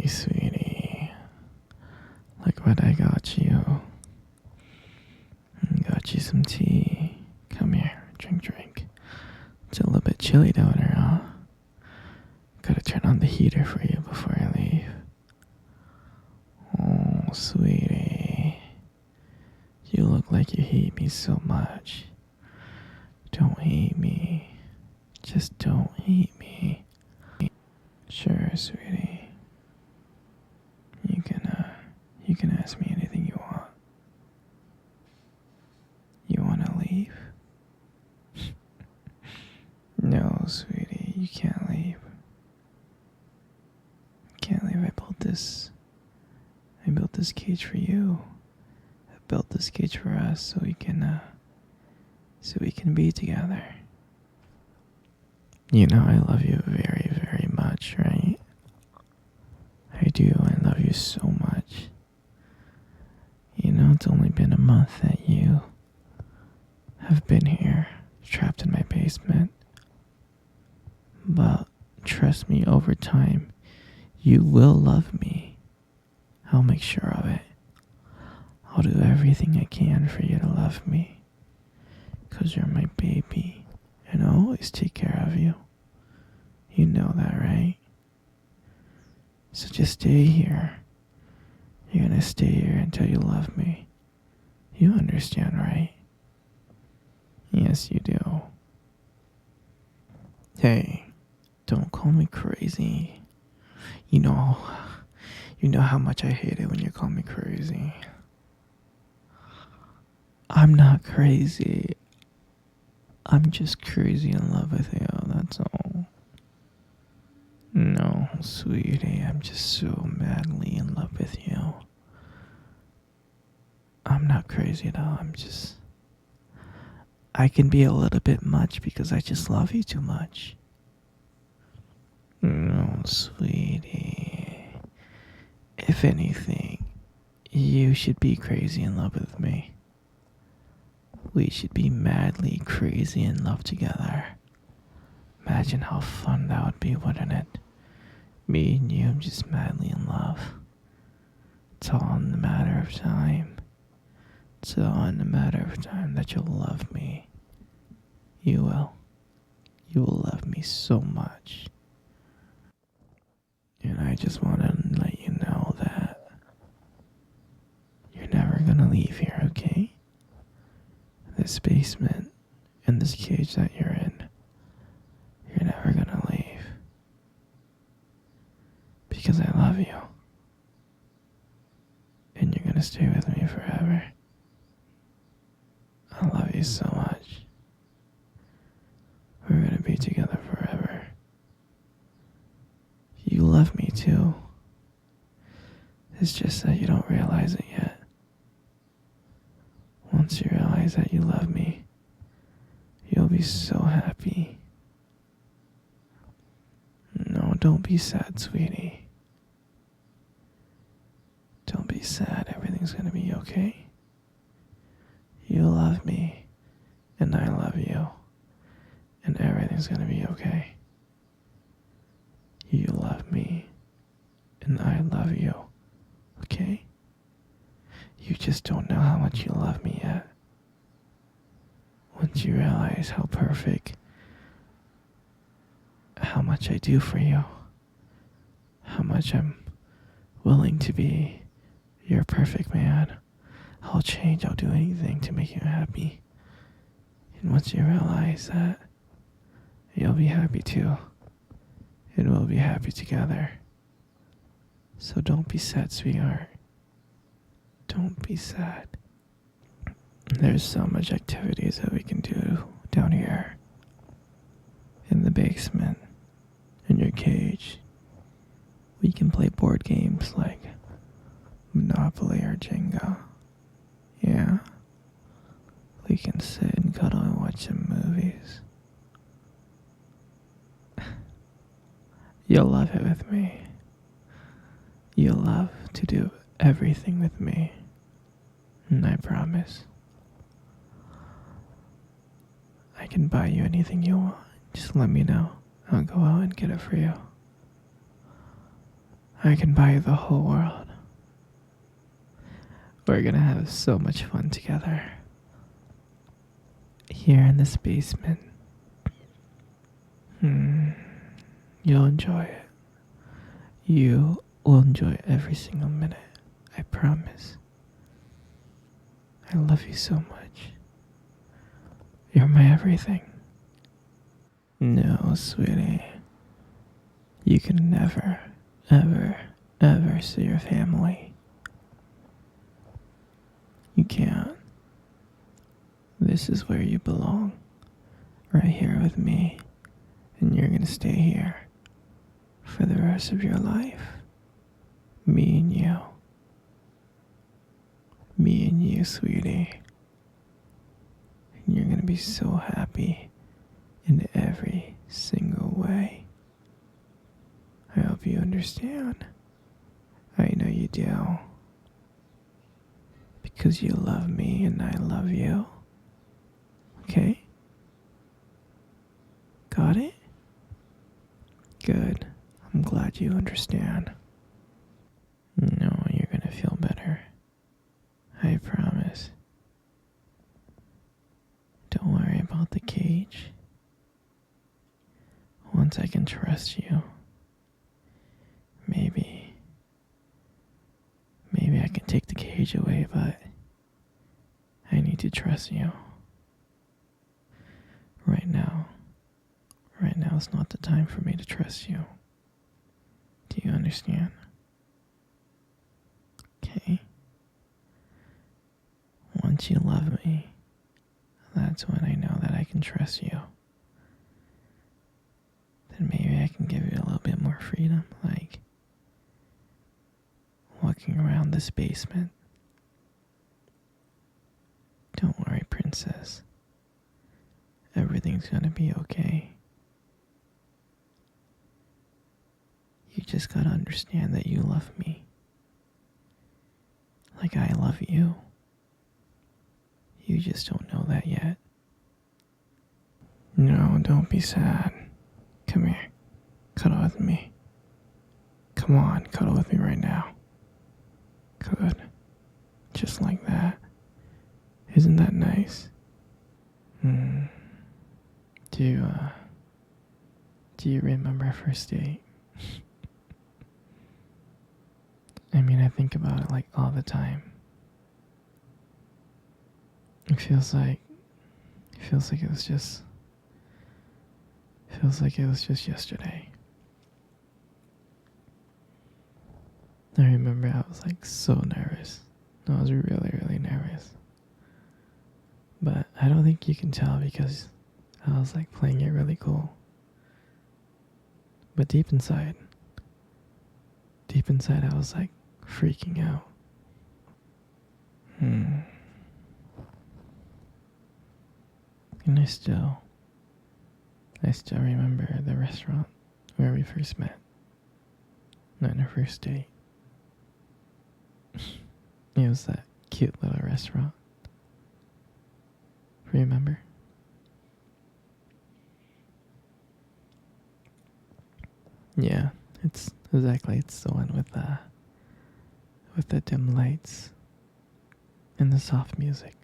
sweetie. Look what I got you. Got you some tea. Come here, drink. It's a little bit chilly down here, huh? Gotta turn on the heater for you before I leave. Oh, sweetie. You look like you hate me so much. Don't hate me. Just don't hate me. Sure, sweetie. You can ask me anything you want. You wanna leave? No, sweetie, you can't leave. Can't leave. I built this cage for you. I built this cage for us so we can be together. You know I love you very, very much, right? I do. I love you so much. You know, it's only been a month that you have been here, trapped in my basement. But trust me, over time, you will love me. I'll make sure of it. I'll do everything I can for you to love me. 'Cause you're my baby, and I'll always take care of you. You know that, right? So just stay here. You're gonna stay here until you love me. You understand, right? Yes, you do. Hey, don't call me crazy. You know how much I hate it when you call me crazy. I'm not crazy. I'm just crazy in love with you, that's all. No, sweetie, I'm just so madly in love with you. I'm not crazy at all, I can be a little bit much because I just love you too much. No, sweetie. If anything, you should be crazy in love with me. We should be madly crazy in love together. Imagine how fun that would be, wouldn't it? Me and you just madly in love. It's all in the matter of time. It's all in the matter of time that you'll love me. You will. You will love me so much. And I just want to let you know that you're never gonna leave here, okay? This basement and this cage that you're in, you're never gonna leave. Because I love you. And you're gonna stay with me forever. I love you so much. We're gonna be together forever. You love me too. It's just that you don't realize it yet. Once you realize that you love me, you'll be so happy. No, don't be sad, sweetie. Don't be sad. Everything's gonna be okay. You love me, and I love you, and everything's gonna be okay. You love me, and I love you, okay? You just don't know how much you love me yet. Once you realize how much I do for you, how much I'm willing to be your perfect man, I'll change, I'll do anything to make you happy. And once you realize that, you'll be happy too. And we'll be happy together. So don't be sad, sweetheart. Don't be sad. There's so much activities that we can do down here. In the basement. In your cage. We can play board games like Monopoly or Jenga. Yeah. We can sit and cuddle and watch some movies. You'll love it with me. You'll love to do everything with me. And I promise. I can buy you anything you want. Just let me know. I'll go out and get it for you. I can buy you the whole world. We're gonna have so much fun together. Here in this basement. You'll enjoy it. You will enjoy every single minute. I promise. I love you so much. You're my everything. No, sweetie. You can never, ever, ever see your family. You can't. This is where you belong. Right here with me. And you're gonna stay here for the rest of your life. Me and you. Me and you, sweetie. And you're gonna be so happy in every single way. I hope you understand. I know you do. Because you love me and I love you. Okay? Got it? Good. I'm glad you understand. No, you're gonna feel better. I promise. Don't worry about the cage. Once I can trust you, maybe I can take the cage away, but I need to trust you. Right now is not the time for me to trust you. Do you understand? Okay? Once you love me, that's when I know that I can trust you. Then maybe I can give you a little bit more freedom, like walking around this basement. Don't worry, princess. Everything's gonna be okay. You just gotta understand that you love me. Like I love you. You just don't know that yet. No, don't be sad. Come here. Cuddle with me. Come on, cuddle with me right now. Good. Just like that. Isn't that nice? Do you remember our first date? I mean, I think about it like all the time. It feels like it was just yesterday. I remember I was like so nervous. I was really, really nervous. But I don't think you can tell because I was like playing it really cool. But deep inside I was like freaking out. And I still remember the restaurant where we first met. On our first date. It was that cute little restaurant. Remember? Yeah, it's the one with the dim lights and the soft music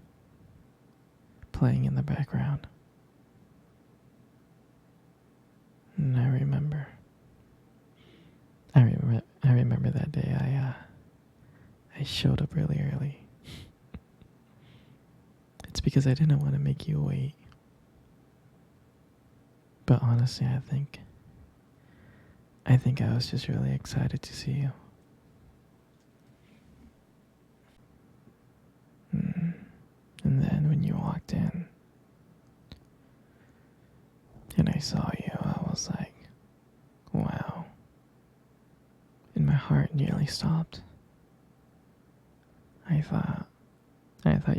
playing in the background. And I remember that day I showed up really early. It's because I didn't want to make you wait. But honestly, I think I was just really excited to see you. And then when you walked in and I saw you, I was like, wow. And my heart nearly stopped. I thought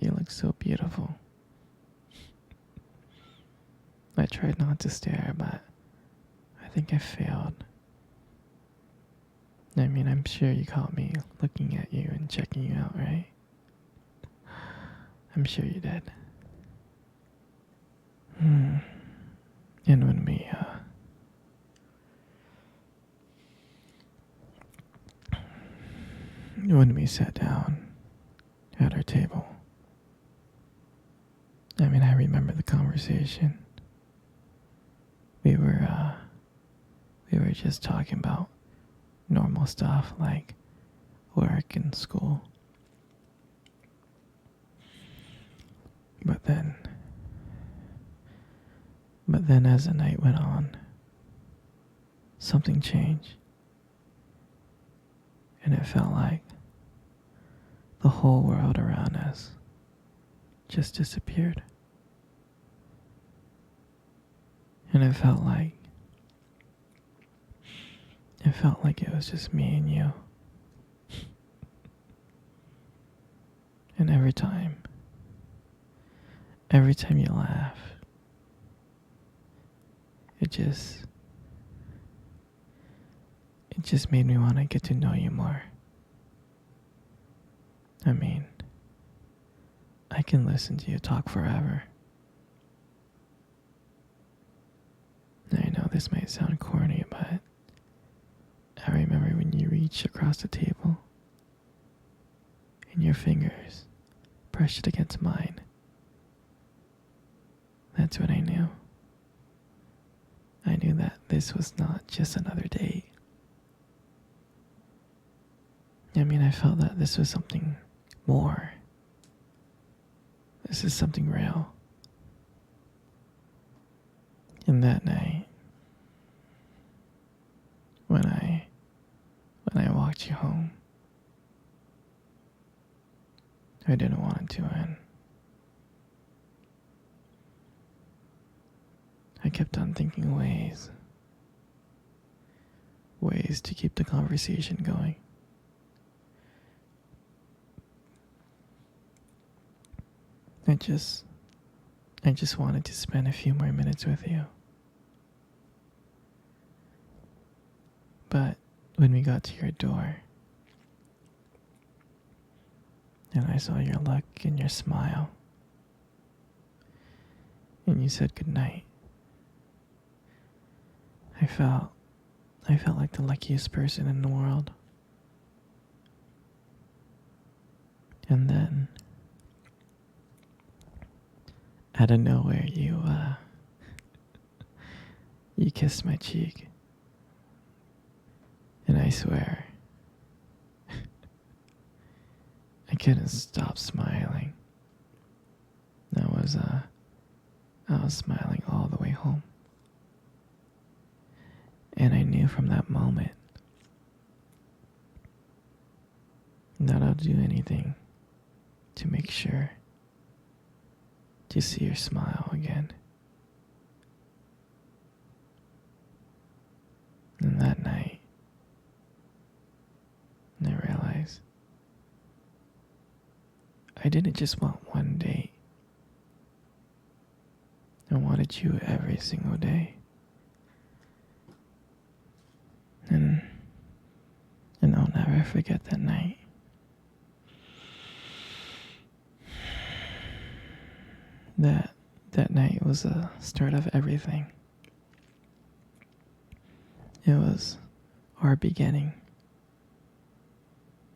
you looked so beautiful. I tried not to stare, but I think I failed. I mean, I'm sure you caught me looking at you and checking you out, right? I'm sure you did. And when we sat down at our table. I mean, I remember the conversation. We were just talking about normal stuff like work and school. But then as the night went on, something changed. And it felt like the whole world around us just disappeared. And it felt like it was just me and you. And every time you laugh, it just made me want to get to know you more. I mean, I can listen to you talk forever. I know this might sound corny, but I remember when you reached across the table and your fingers brushed it against mine. That's when I knew. I knew that this was not just another date. I mean, I felt that this was something more. This is something real. And that night, when I walked you home, I didn't want it to end. I kept on thinking ways to keep the conversation going. I just wanted to spend a few more minutes with you. But when we got to your door, and I saw your look and your smile, and you said goodnight, I felt like the luckiest person in the world. And then, out of nowhere, you kissed my cheek. And I swear, I couldn't stop smiling. I was smiling all the way home. And I knew from that moment that I'll do anything to make sure to see your smile again. And that night, I realized I didn't just want one date. I wanted you every single day. And I'll never forget that night. That night was the start of everything. It was our beginning.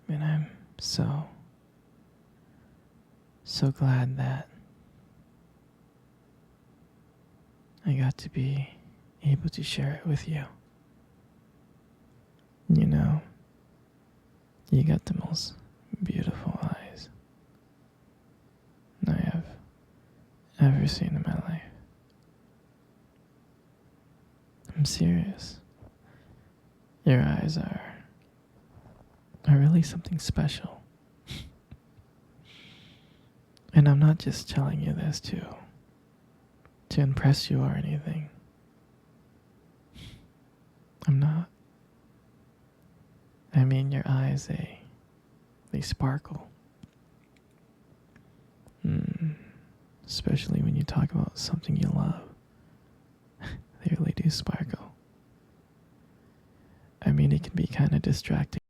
And I'm so glad that I got to be able to share it with you. You know, you got the most beautiful eyes I have ever seen in my life. I'm serious. Your eyes are really something special. And I'm not just telling you this to impress you or anything. I'm not. I mean, your eyes, they sparkle. Especially when you talk about something you love. They really do sparkle. I mean, it can be kind of distracting